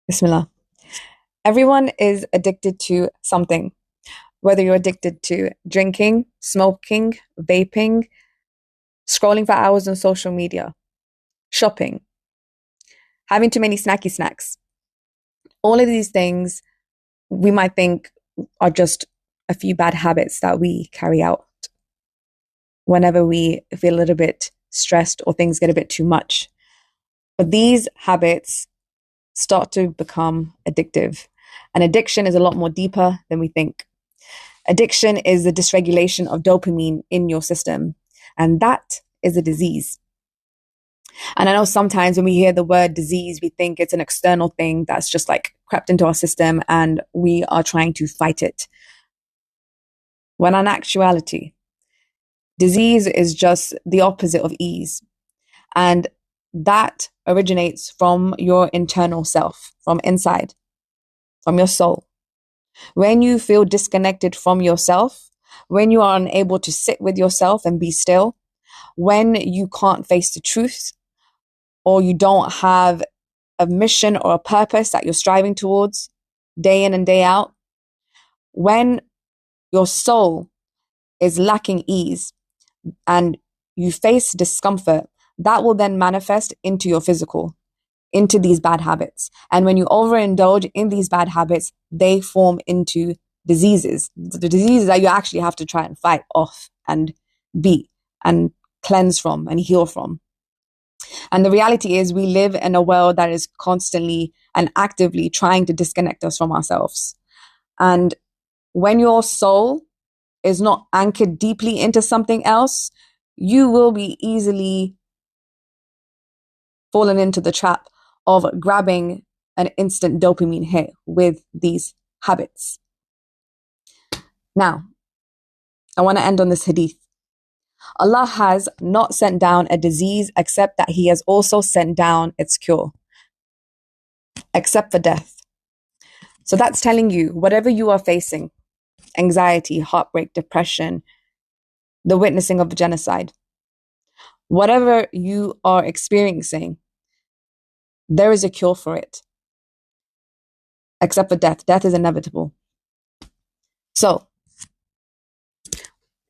Bismillah. Everyone is addicted to something, whether you're addicted to drinking, smoking, vaping, scrolling for hours on social media, shopping, having too many snacky snacks. All of these things we might think are just a few bad habits that we carry out whenever we feel a little bit stressed or things get a bit too much. But these habits start to become addictive. And addiction is a lot more deeper than we think. Addiction is the dysregulation of dopamine in your system, and that is a disease. And I know sometimes when we hear the word disease, we think it's an external thing that's just like crept into our system and we are trying to fight it. When in actuality, disease is just the opposite of ease. And that originates from your internal self, from inside, from your soul. When you feel disconnected from yourself, when you are unable to sit with yourself and be still, when you can't face the truth, or you don't have a mission or a purpose that you're striving towards day in and day out, when your soul is lacking ease and you face discomfort, that will then manifest into your physical, into these bad habits. And when you overindulge in these bad habits, they form into diseases, the diseases that you actually have to try and fight off and beat and cleanse from and heal from. And the reality is we live in a world that is constantly and actively trying to disconnect us from ourselves. And when your soul is not anchored deeply into something else, you will be easily fallen into the trap of grabbing an instant dopamine hit with these habits. Now, I want to end on this hadith. Allah has not sent down a disease except that He has also sent down its cure, except for death. So that's telling you, whatever you are facing, anxiety, heartbreak, depression, the witnessing of a genocide, whatever you are experiencing, there is a cure for it, except for death. Death is inevitable. So,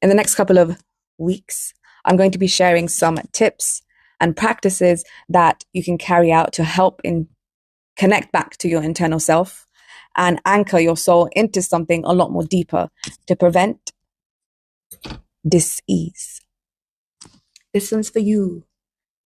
in the next couple of weeks, I'm going to be sharing some tips and practices that you can carry out to help connect back to your internal self and anchor your soul into something a lot more deeper to prevent dis-ease. This one's for you.